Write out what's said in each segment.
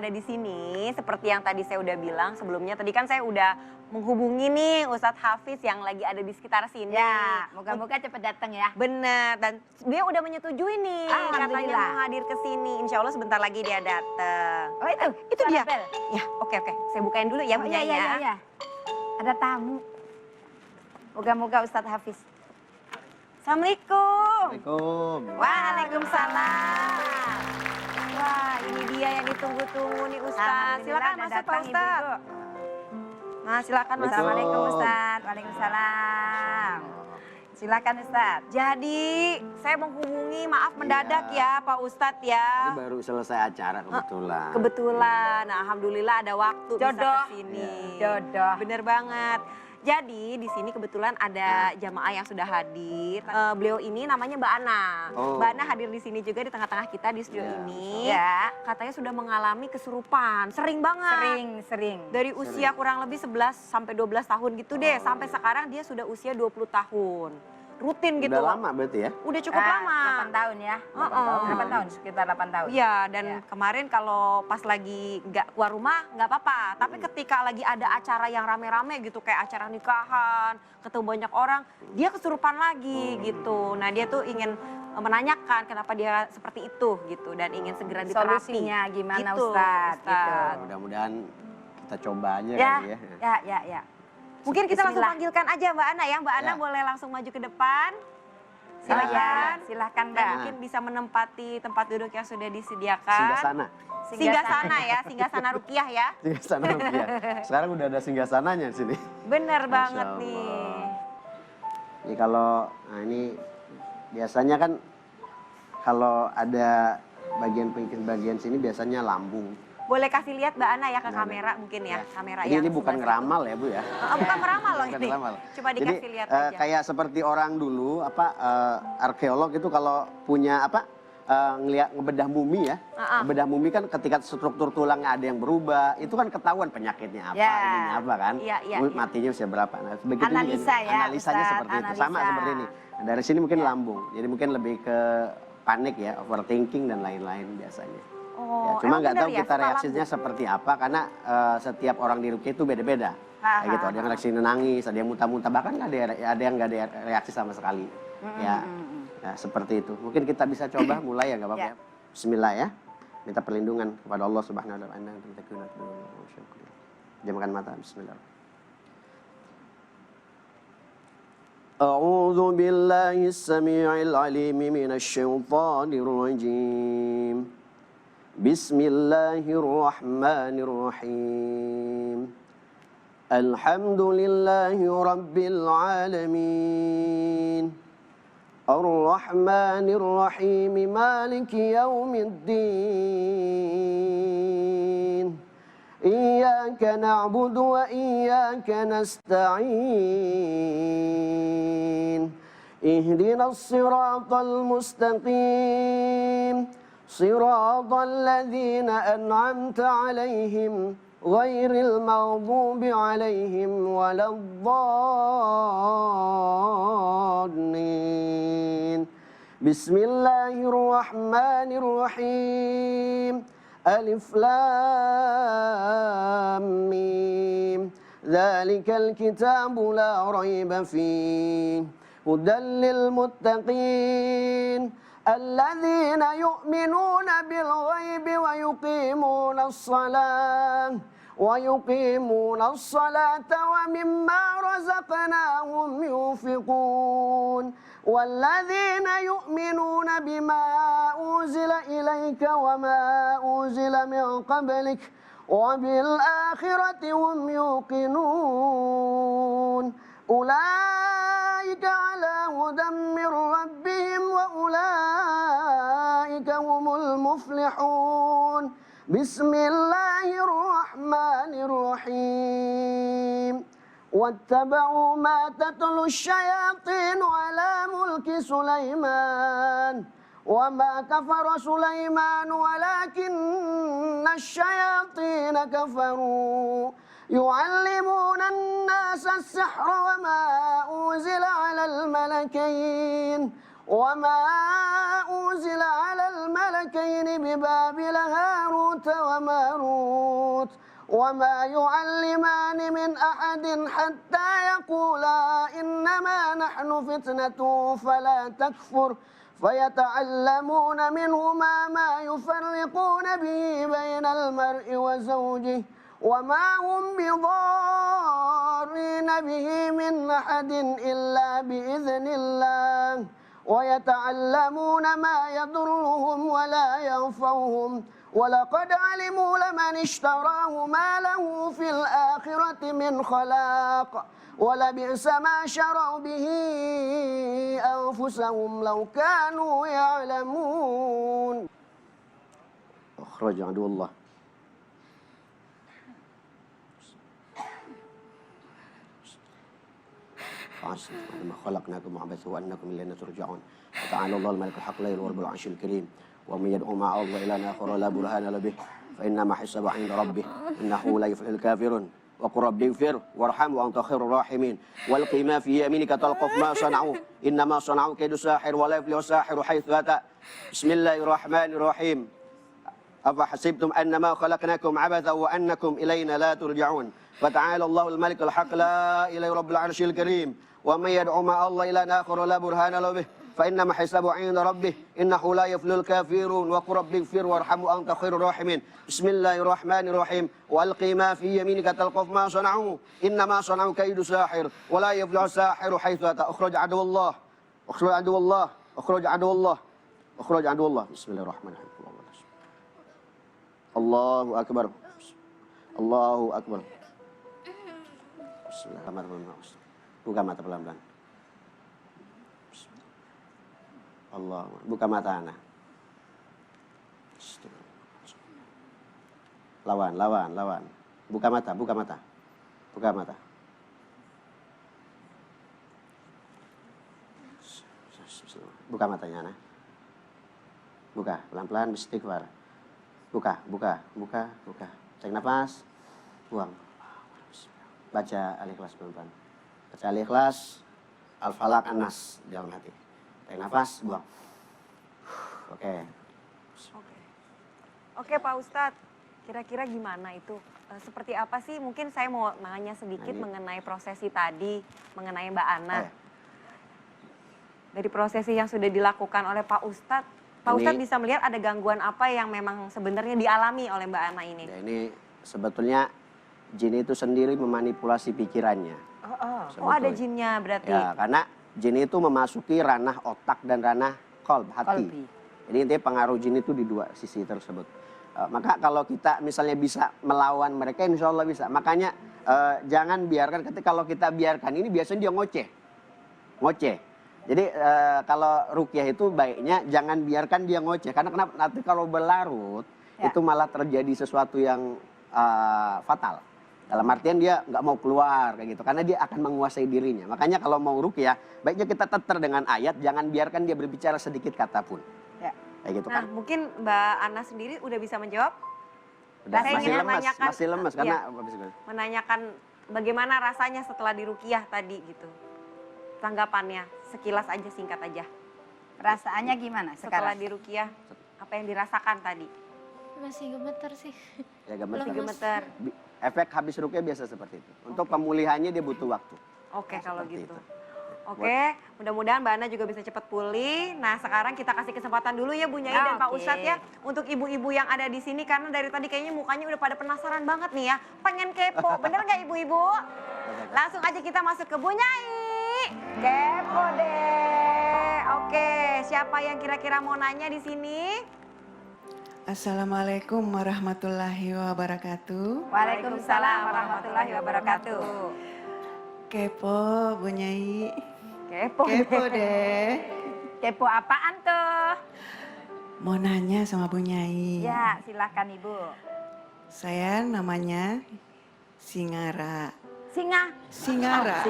ada di sini, seperti yang tadi saya udah bilang sebelumnya, tadi kan saya udah menghubungi nih Ustadz Hafiz yang lagi ada di sekitar sini. Ya, moga-moga cepet datang ya. Bener, dan dia udah menyetujui nih katanya mau hadir ke sini. Insya Allah sebentar lagi dia datang. Oh itu dia. Bel. Ya, oke. Saya bukain dulu ya Bunya ya. Iya. Ada tamu. Moga-moga Ustadz Hafiz. Assalamualaikum. Waalaikumsalam. Waalaikumsalam. Wah, ini dia yang ditunggu-tunggu nih Ustadz. Silakan masuk Pak Ustadz. Nah, silakan masuk. Assalamualaikum Ustadz. Waalaikumsalam. Silakan Ustadz. Jadi, saya menghubungi, maaf mendadak ya Pak Ustadz ya. Ini baru selesai acara kebetulan. Kebetulan, nah, alhamdulillah ada waktu Jodoh. bisa kesini. Jodoh. Bener banget. Jadi di sini kebetulan ada jamaah yang sudah hadir. Beliau ini namanya Mbak Ana. Oh. Mbak Ana hadir di sini juga di tengah-tengah kita di studio ini. Ya. Katanya sudah mengalami kesurupan, sering banget. Sering. Dari usia kurang lebih 11 sampai 12 tahun gitu deh. Sampai sekarang dia sudah usia 20 tahun. Rutin gitu. Udah lama berarti ya? Udah cukup lama. 8 tahun ya. 8 tahun, sekitar 8 tahun. Iya, dan kemarin kalau pas lagi nggak keluar rumah nggak apa-apa. Tapi ketika lagi ada acara yang rame-rame gitu, kayak acara nikahan, ketemu banyak orang, dia kesurupan lagi gitu. Nah dia tuh ingin menanyakan kenapa dia seperti itu gitu, dan ingin segera diterapi. Solusinya gimana gitu, Ustadz? Gitu. Mudah-mudahan kita coba aja Ya, kali ya. ya. Mungkin kita langsung Bismillah. panggilkan aja Mbak Ana ya. Mbak Ana Ya. boleh langsung maju ke depan. Silakan. Silahkan Dan Mbak. mungkin bisa menempati tempat duduk yang sudah disediakan. Singgasana. Singgah ya, singgah Rukiah ya. Singgasana Rupiah. Sekarang udah ada singgasananya di sini. Bener Masya banget Allah. nih. Ini kalau, nah ini biasanya kan kalau ada bagian sini biasanya lambung. Boleh kasih lihat Mbak Ana ya ke Nah, kamera mungkin ya. Kamera Jadi yang ini bukan sebelah ngeramal ya Bu ya. situ. Oh, bukan meramal loh Bukan ini. ngeramal. Coba dikasih Jadi, lihat aja. kayak seperti orang dulu arkeolog itu kalau punya ngebedah mumi ya. Ngebedah mumi kan ketika struktur tulangnya ada yang berubah, itu kan ketahuan penyakitnya apa, Ya. ininya apa kan. Iya. Matinya usia berapa. Nah, begitu Analisa juga, ya, analisanya Ustadz, seperti itu. Sama analisa. seperti ini. Nah, dari sini mungkin lambung. Jadi mungkin lebih ke panik ya, overthinking dan lain-lain biasanya. Oh, Ya, cuma emang nggak bener tahu ya, kita suka reaksinya lambung? seperti apa karena setiap orang di Rukiah itu beda-beda. Kayak gitu, ada yang reaksi nangis, ada yang muntah-muntah, bahkan ada yang nggak ada reaksi sama sekali. Ya, seperti itu. Mungkin kita bisa coba mulai ya, nggak apa-apa ya. Bismillah ya. Minta perlindungan kepada Allah Subhanahu wa taala. Jamkan mata, bismillah. أعوذ بالله السميع العليم من الشيطان الرجيم بسم الله الرحمن الرحيم الحمد لله رب العالمين الرحمن الرحيم مالك يوم الدين إياك نعبد وإياك نستعين اهدنا الصراط المستقيم صراط الذين أنعمت عليهم غير المغضوب عليهم ولا الضالين بسم الله الرحمن الرحيم ألف لام ميم ذلك الكتاب لا ريب فيه هدى للمتقين الذين يؤمنون بالغيب ويقيمون الصلاة ومما رزقناهم ينفقون والذين يؤمنون بما أنزل إليك وما أنزل من قبلك وبالآخرة هم يوقنون أولئك على هدى من ربهم وأولئك هم المفلحون بسم الله الرحمن الرحيم واتبعوا ما تتلو الشياطين على ملك سليمان وما كفر سليمان ولكن الشياطين كفروا يعلمون الناس السحر وما أنزل على الملكين وما أنزل على الملكين ببابل هاروت وماروت وما يعلمان من أحد حتى يقولا إنما نحن فتنة فلا تكفر فيتعلمون منهما ما يفرقون به بين المرء وزوجه وما هم بضارين به من أحد إلا بإذن الله ويتعلمون ما يضرهم ولا ينفعهم ولقد علموا لمن اشتراه ما له في الآخرة من خلاق ولبئس ما شروا به أنفسهم لو كانوا يعلمون أخرج عدو الله ما خلقناكم عبثا وأنكم إلينا ترجعون وتعالى الله الملك الحق لا يلور بالعرش الكريم ومن يدعو مع الله إلى آخر لا برهان له به فإنما حسابه عند ربه إنه لا يفلح الكافرون وقل رب اغفر وارحم وأنت خير الراحمين والق ما في يمينك تلقف ما صنعوا إنما صنعوا كيد ساحر ولا يفلح الساحر حيث أتى بسم الله الرحمن الرحيم أفحسبتم أنما خلقناكم عبثا وأنكم إلينا لا ترجعون فتعالى الله الملك الحق لا إله رب العرش الكريم ومن يدعو مع الله إلى آخر لا برهان له به فإنما حسابه عند ربه إنه لا يفلح الكافرون وقل رب اغفر وارحم وأنت خير الراحمين بسم الله الرحمن الرحيم وألق ما في يمينك تلقف ما صنعوا إنما صنعوا كيد ساحر ولا يفلح الساحر حيث أتى أخرج عدو الله أخرج عدو الله أخرج عدو الله أخرج عدو الله بسم الله الرحمن الرحيم الله أكبر الله أكبر Bismillahirrahmanirrahim. Buka mata pelan-pelan. Allah, buka mata anak. Lawan, lawan, lawan. Buka mata, buka mata. Buka mata. Buka matanya anak. Buka, pelan-pelan istighfar. Buka, buka, buka, buka. Tarik nafas. Buang. Baca Al-Ikhlas pelan-pelan. Baca Al-Ikhlas, Al-Falaq, An-Nas dalam hati. Tarik nafas, buang. Oke. Oke Pak Ustadz, kira-kira gimana itu? Seperti apa sih? Mungkin saya mau nanya sedikit mengenai prosesi tadi, mengenai Mbak Ana. Dari prosesi yang sudah dilakukan oleh Pak Ustadz, Pak Ustadz bisa melihat ada gangguan apa yang memang sebenarnya dialami oleh Mbak Ana ini? Ya, ini sebetulnya jin itu sendiri memanipulasi pikirannya. Oh ada jinnya berarti? Ya, karena jin itu memasuki ranah otak dan ranah kolb, hati. Jadi intinya pengaruh jin itu di dua sisi tersebut. Maka kalau kita misalnya bisa melawan mereka, insya Allah bisa. Makanya jangan biarkan, kalau kita biarkan ini biasanya dia ngoceh. Ngoceh. Jadi kalau ruqyah itu baiknya jangan biarkan dia ngoceh. Karena kenapa? Nanti kalau berlarut, itu malah terjadi sesuatu yang fatal. Dalam artian dia nggak mau keluar kayak gitu, karena dia akan menguasai dirinya. Makanya kalau mau ruqyah, baiknya kita teter dengan ayat, jangan biarkan dia berbicara sedikit kata pun. Kayak gitu kan. Mungkin Mbak Ana sendiri udah bisa menjawab? Udah, masih lemas karena menanyakan bagaimana rasanya setelah diruqyah tadi gitu. Tanggapannya sekilas aja, singkat aja. Perasaannya gimana setelah sekarang? diruqyah, apa yang dirasakan tadi? Masih gemeter sih. Ya gemeter. Gemeter. Efek habis ruqyah biasa seperti itu. Untuk pemulihannya dia butuh waktu. Oke, kalau gitu. Oke, mudah-mudahan Mbak Ana juga bisa cepat pulih. Nah, sekarang kita kasih kesempatan dulu ya Bu Nyai dan Pak Ustadz ya. Untuk ibu-ibu yang ada di sini, karena dari tadi kayaknya mukanya udah pada penasaran banget nih ya. Pengen kepo, bener nggak ibu-ibu? Langsung aja kita masuk ke Bu Nyai. Kepo deh. Oke, siapa yang kira-kira mau nanya di sini? Assalamualaikum warahmatullahi wabarakatuh. Waalaikumsalam warahmatullahi wabarakatuh. Kepo Bu Nyai. Kepo deh. Kepo apaan tuh? Mau nanya sama Bu Nyai. Ya, silakan Ibu. Saya namanya Singara. Singara.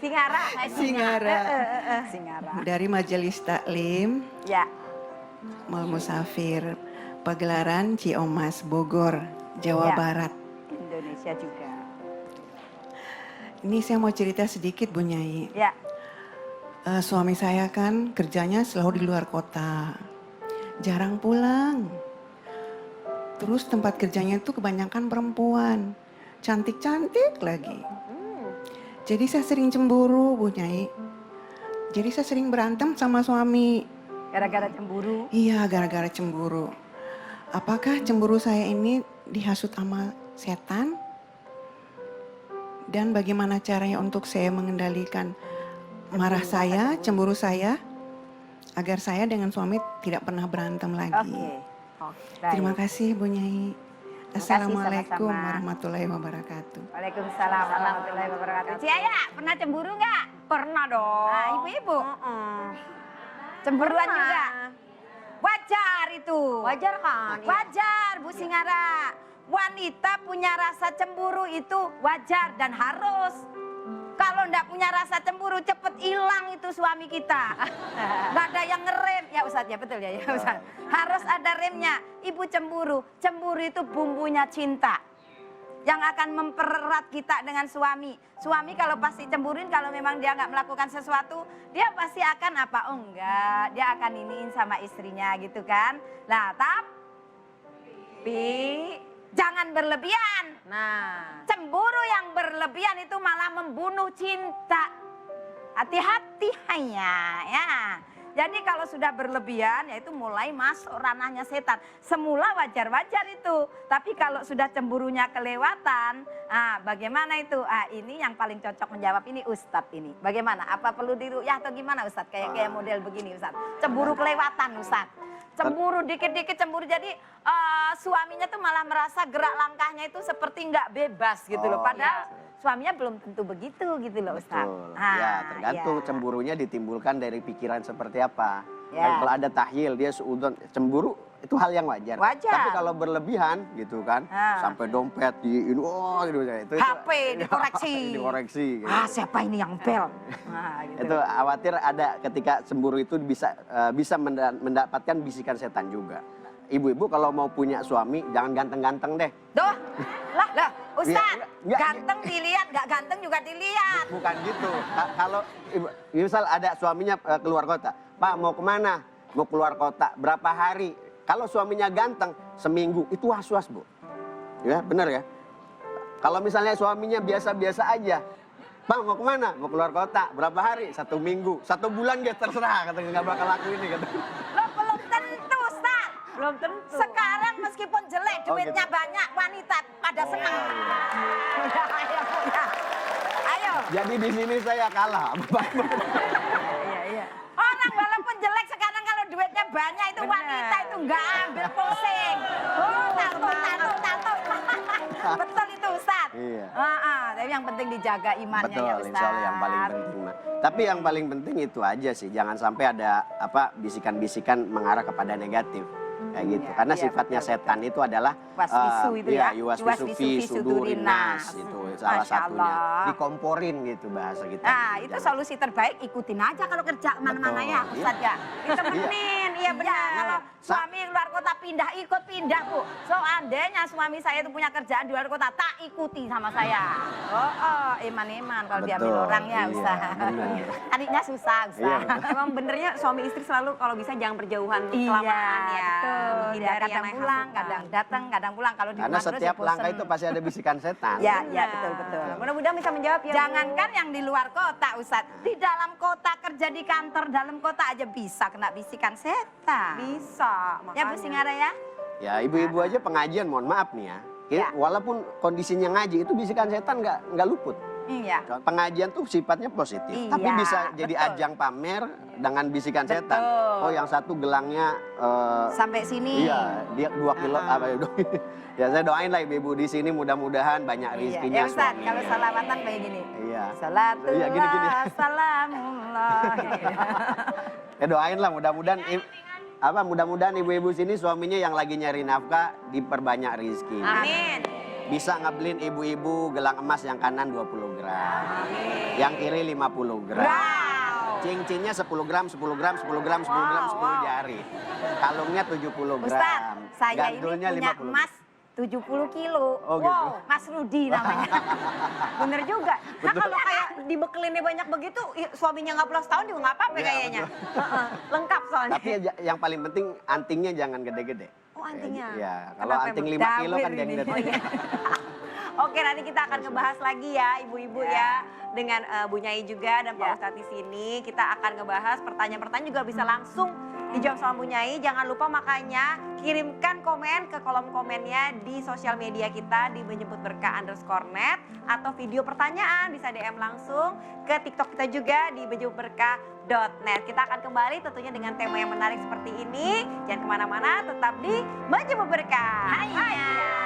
Singara. Dari Majelis Taklim. Ya. Mal Musafir. Pagelaran Ciomas Bogor, Jawa Barat. Indonesia juga. Ini saya mau cerita sedikit Bu Nyai. Ya. Suami saya kan kerjanya selalu di luar kota. Jarang pulang. Terus tempat kerjanya itu kebanyakan perempuan. Cantik-cantik lagi. Jadi saya sering cemburu, Bu Nyai. Jadi saya sering berantem sama suami. Gara-gara cemburu. Iya, gara-gara cemburu. Apakah cemburu saya ini dihasut sama setan? Dan bagaimana caranya untuk saya mengendalikan marah saya, cemburu saya, agar saya dengan suami tidak pernah berantem lagi. Baik. Terima kasih Bu Nyai. kasih, Assalamualaikum sama-sama. warahmatullahi wabarakatuh. Waalaikumsalam warahmatullahi wabarakatuh. Ci Aya, pernah cemburu nggak? Pernah dong. Nah, ibu-ibu, Mm-mm. cemburuan Pernah. juga. Wajar itu. Wajar kan? Iya. Wajar, Bu Singara. Wanita punya rasa cemburu itu wajar dan harus. Kalau ndak punya rasa cemburu, cepet hilang itu suami kita. Nggak ada yang ngerem. Ya Ustadz, ya betul ya, Ustadz. Harus ada remnya. Ibu cemburu. Cemburu itu bumbunya cinta. Yang akan mempererat kita dengan suami. Suami kalau pasti cemburuin, kalau memang dia nggak melakukan sesuatu, dia pasti akan apa? Oh enggak, dia akan iniin sama istrinya gitu kan. Nah, tapi jangan berlebihan. Nah, Cemburu yang berlebihan itu malah membunuh cinta. Hati-hati hanya ya. Jadi kalau sudah berlebihan ya itu mulai masuk ranahnya setan. Semula wajar-wajar itu. Tapi kalau sudah cemburunya kelewatan, bagaimana itu? Ini yang paling cocok menjawab ini Ustadz ini. Bagaimana? Apa perlu diruqyah atau gimana Ustadz? Kayak model begini Ustadz. Cemburu kelewatan Ustadz. Cemburu dikit-dikit cemburu jadi suaminya tuh malah merasa gerak langkahnya itu seperti nggak bebas gitu loh. Padahal suaminya belum tentu begitu gitu loh Ustaz. Betul. Ya, tergantung iya. cemburunya ditimbulkan dari pikiran seperti apa. Ya. Dan kalau ada tahyil, dia suudon, cemburu itu hal yang wajar. Wajar. Tapi kalau berlebihan gitu kan, sampai dompet di gitu HP dikoreksi. dikoreksi. Gitu. Siapa ini yang bel? Gitu. Itu khawatir ada ketika cemburu itu bisa mendapatkan bisikan setan juga. Ibu-ibu kalau mau punya suami jangan ganteng-ganteng deh. Duh, lah Ustaz, Nggak, ganteng dilihat, nggak ganteng juga dilihat. Bukan gitu. Kalau misal ada suaminya keluar kota, Pak mau kemana? Mau keluar kota, berapa hari? Kalau suaminya ganteng, seminggu, itu was-was Bu. Ya benar ya. Kalau misalnya suaminya biasa-biasa aja, Pak mau kemana? Mau keluar kota, berapa hari? 1 minggu, 1 bulan dia terserah, kata nggak bakal laku ini. Kata. Lo belum tentu Ustaz. belum tentu. Sekarang meskipun jelek, duitnya gitu. banyak, wanita pada senang. Ayo. Jadi di sini saya kalah. Iya. Orang walaupun jelek sekarang kalau duitnya banyak itu wanita itu nggak ambil pusing. Tato. Betul itu Ustaz. Iya. Tapi yang penting dijaga imannya Betul, ya Ustaz. insya Allah yang paling penting. Mah. Tapi yang paling penting itu aja sih, jangan sampai ada bisikan-bisikan mengarah kepada negatif. Kayak gitu. Karena iya, sifatnya betul, setan itu adalah Waswisu itu ya. yuwaswisu fi sudurinas itu salah Masya satunya. Allah. Dikomporin gitu bahasa kita. Nah, itu solusi terbaik, ikutin aja kalau kerja kemana-mana ya, Betul, Ustaz ya. Ditemenin, iya benar. Kalau suami luar kota ikut pindah Bu. Seandainya suami saya itu punya kerjaan di luar kota, tak ikuti sama saya. Iman-iman kalau diambil Betul, orang ya iya, Ustaz. benar. Adiknya susah Ustaz. Iya, Emang benernya suami istri selalu kalau bisa jangan berjauhan Iya, kelamaan ya. betul. Ya, Menghindari yang kadang naik pulang, hasutan. kadang datang, kadang pulang. Kalau di Karena rumah terus setiap ya langkah bosen. itu pasti ada bisikan setan. Ya, Benar. betul. Mudah-mudahan bisa menjawab ya. Bu. Jangankan yang di luar kota, Ustaz. Di dalam kota, kerja di kantor dalam kota aja bisa kena bisikan setan. Bisa. Ya Bu makanya. Singara ya? Ya ibu-ibu aja pengajian, mohon maaf nih ya. Ya. Walaupun kondisinya ngaji itu bisikan setan nggak luput. Iya. Pengajian tuh sifatnya positif, Iya, tapi bisa jadi betul. ajang pamer dengan bisikan setan. Betul. Oh yang satu gelangnya Sampai sini. iya dia 2 kilo apa ya? Ya saya doain lah ibu-ibu di sini mudah-mudahan banyak Iya. rezekinya Ya Ustaz, suami. kalau salawatan kayak gini. Iya. Salatullah, Iya, gini. salamullah. Ya doain lah mudah-mudahan mudah-mudahan ibu-ibu sini suaminya yang lagi nyari nafkah diperbanyak rezeki. Amin. Bisa ngebelin ibu-ibu gelang emas yang kanan 20 gram. Yang kiri 50 gram. Wow. Cincinnya 10 gram, 10 gram, 10 gram, 10 gram, 10 jari. Kalungnya 70 gram. Ustaz, saya ini Gandulnya punya 50 emas 70 kilo. Oh, gitu. Wow, Mas Rudi namanya. Bener juga. Nah kalau kayak dibekelinnya banyak begitu, suaminya nggak pulang setahun juga nggak apa-apa Iya, kayaknya. Heeh, lengkap soalnya. Tapi yang paling penting antingnya jangan gede-gede. Oh, antingnya. Ya, kalau Kenapa anting emang? 5 kilo kan Dawir gengdet. ini. Oh iya. Oke, nanti kita akan ngebahas lagi ya ibu-ibu ya dengan Bu Nyai juga dan Pak Ya. Ustadz di sini. Kita akan ngebahas pertanyaan-pertanyaan juga bisa langsung dijawab sama Bu Nyai. Jangan lupa makanya kirimkan komen ke kolom komennya di sosial media kita di menjemputberkah_net atau video pertanyaan bisa DM langsung ke TikTok kita juga di menjemputberkah.net. Kita akan kembali tentunya dengan tema yang menarik seperti ini. Jangan kemana-mana, tetap di Menjemput Berkah. Hai.